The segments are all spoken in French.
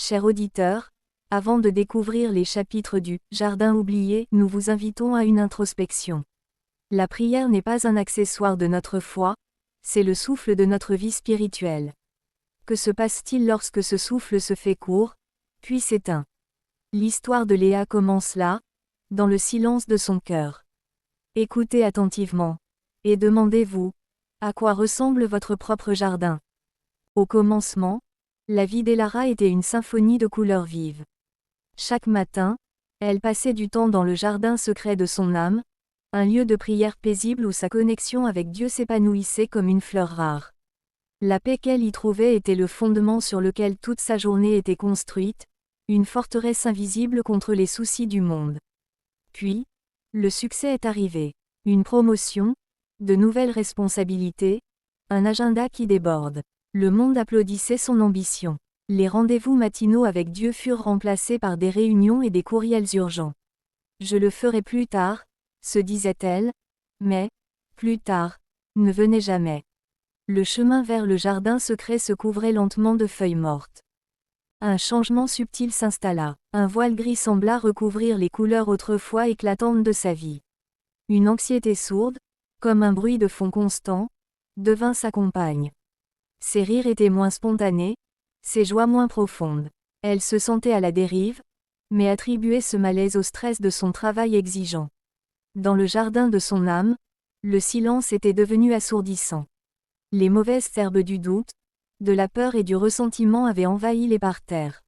Chers auditeurs, avant de découvrir les chapitres du « Jardin oublié », nous vous invitons à une introspection. La prière n'est pas un accessoire de notre foi, c'est le souffle de notre vie spirituelle. Que se passe-t-il lorsque ce souffle se fait court, puis s'éteint? L'histoire de Léa commence là, dans le silence de son cœur. Écoutez attentivement, et demandez-vous, à quoi ressemble votre propre jardin? Au commencement, la vie d'Elara était une symphonie de couleurs vives. Chaque matin, elle passait du temps dans le jardin secret de son âme, un lieu de prière paisible où sa connexion avec Dieu s'épanouissait comme une fleur rare. La paix qu'elle y trouvait était le fondement sur lequel toute sa journée était construite, une forteresse invisible contre les soucis du monde. Puis, le succès est arrivé. Une promotion, de nouvelles responsabilités, un agenda qui déborde. Le monde applaudissait son ambition. Les rendez-vous matinaux avec Dieu furent remplacés par des réunions et des courriels urgents. Je le ferai plus tard, se disait-elle, mais, plus tard, ne venait jamais. Le chemin vers le jardin secret se couvrait lentement de feuilles mortes. Un changement subtil s'installa. Un voile gris sembla recouvrir les couleurs autrefois éclatantes de sa vie. Une anxiété sourde, comme un bruit de fond constant, devint sa compagne. Ses rires étaient moins spontanés, ses joies moins profondes. Elle se sentait à la dérive, mais attribuait ce malaise au stress de son travail exigeant. Dans le jardin de son âme, le silence était devenu assourdissant. Les mauvaises herbes du doute, de la peur et du ressentiment avaient envahi les parterres.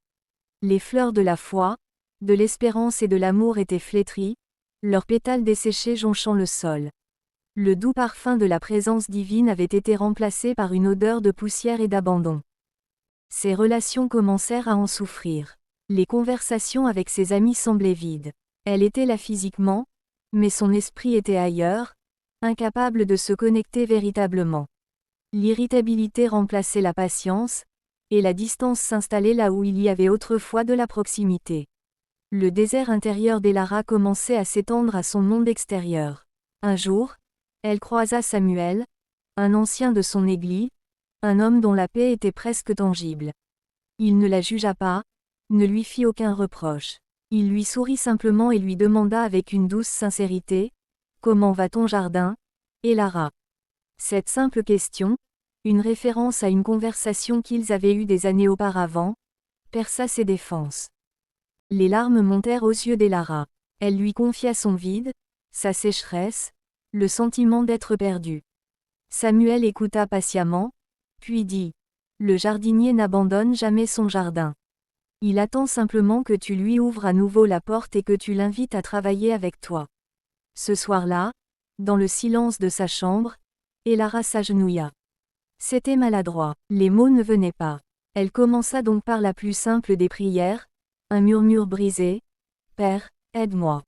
Les fleurs de la foi, de l'espérance et de l'amour étaient flétries, leurs pétales desséchés jonchant le sol. Le doux parfum de la présence divine avait été remplacé par une odeur de poussière et d'abandon. Ses relations commencèrent à en souffrir. Les conversations avec ses amis semblaient vides. Elle était là physiquement, mais son esprit était ailleurs, incapable de se connecter véritablement. L'irritabilité remplaçait la patience, et la distance s'installait là où il y avait autrefois de la proximité. Le désert intérieur d'Elara commençait à s'étendre à son monde extérieur. Un jour, elle croisa Samuel, un ancien de son église, un homme dont la paix était presque tangible. Il ne la jugea pas, ne lui fit aucun reproche. Il lui sourit simplement et lui demanda avec une douce sincérité, « Comment va ton jardin, Elara ?» Cette simple question, une référence à une conversation qu'ils avaient eue des années auparavant, perça ses défenses. Les larmes montèrent aux yeux d'Elara. Elle lui confia son vide, sa sécheresse, le sentiment d'être perdu. Samuel écouta patiemment, puis dit, « Le jardinier n'abandonne jamais son jardin. Il attend simplement que tu lui ouvres à nouveau la porte et que tu l'invites à travailler avec toi. » Ce soir-là, dans le silence de sa chambre, Elara s'agenouilla. C'était maladroit, les mots ne venaient pas. Elle commença donc par la plus simple des prières, un murmure brisé, « Père, aide-moi.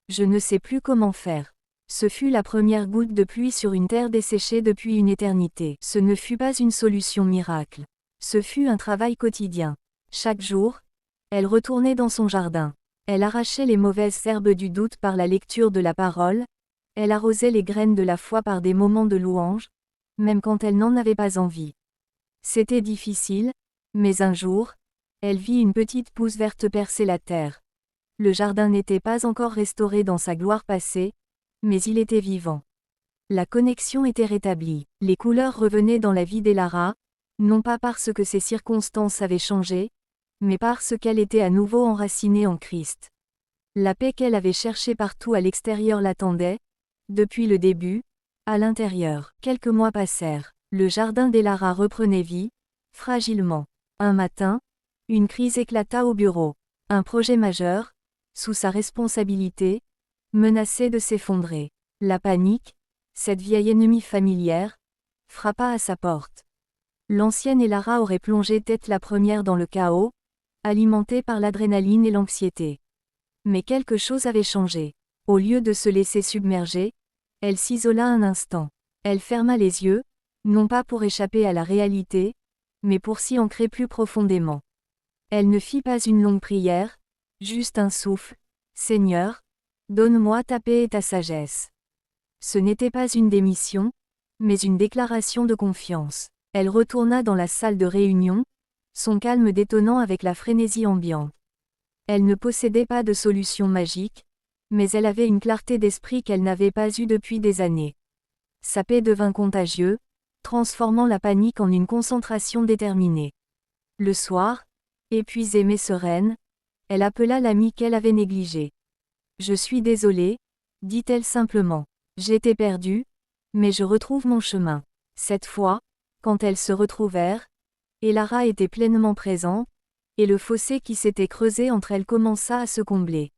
Je ne sais plus comment faire. » Ce fut la première goutte de pluie sur une terre desséchée depuis une éternité. Ce ne fut pas une solution miracle. Ce fut un travail quotidien. Chaque jour, elle retournait dans son jardin. Elle arrachait les mauvaises herbes du doute par la lecture de la parole, elle arrosait les graines de la foi par des moments de louange, même quand elle n'en avait pas envie. C'était difficile, mais un jour, elle vit une petite pousse verte percer la terre. Le jardin n'était pas encore restauré dans sa gloire passée, mais il était vivant. La connexion était rétablie. Les couleurs revenaient dans la vie d'Elara, non pas parce que ses circonstances avaient changé, mais parce qu'elle était à nouveau enracinée en Christ. La paix qu'elle avait cherchée partout à l'extérieur l'attendait, depuis le début, à l'intérieur. Quelques mois passèrent. Le jardin d'Elara reprenait vie, fragilement. Un matin, une crise éclata au bureau. Un projet majeur, sous sa responsabilité, menaçait de s'effondrer. La panique, cette vieille ennemie familière, frappa à sa porte. L'ancienne Elara aurait plongé tête la première dans le chaos, alimentée par l'adrénaline et l'anxiété. Mais quelque chose avait changé. Au lieu de se laisser submerger, elle s'isola un instant. Elle ferma les yeux, non pas pour échapper à la réalité, mais pour s'y ancrer plus profondément. Elle ne fit pas une longue prière, juste un souffle, « Seigneur, donne-moi ta paix et ta sagesse. » Ce n'était pas une démission, mais une déclaration de confiance. Elle retourna dans la salle de réunion, son calme détonnant avec la frénésie ambiante. Elle ne possédait pas de solution magique, mais elle avait une clarté d'esprit qu'elle n'avait pas eue depuis des années. Sa paix devint contagieuse, transformant la panique en une concentration déterminée. Le soir, épuisée mais sereine, elle appela l'ami qu'elle avait négligé. « Je suis désolée, dit-elle simplement. J'étais perdue, mais je retrouve mon chemin. » Cette fois, quand elles se retrouvèrent, Elara était pleinement présente, et le fossé qui s'était creusé entre elles commença à se combler.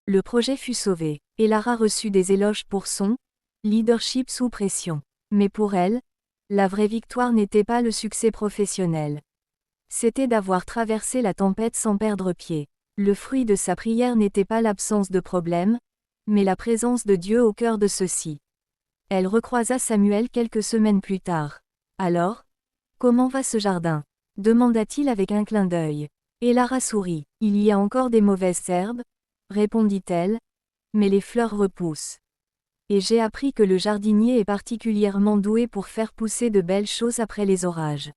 Le projet fut sauvé. Elara reçut des éloges pour son leadership sous pression. Mais pour elle, la vraie victoire n'était pas le succès professionnel. C'était d'avoir traversé la tempête sans perdre pied. Le fruit de sa prière n'était pas l'absence de problème, mais la présence de Dieu au cœur de ceux-ci. Elle recroisa Samuel quelques semaines plus tard. « Alors, comment va ce jardin ?» demanda-t-il avec un clin d'œil. Elara sourit. « Il y a encore des mauvaises herbes, » répondit-elle, « mais les fleurs repoussent. Et j'ai appris que le jardinier est particulièrement doué pour faire pousser de belles choses après les orages. »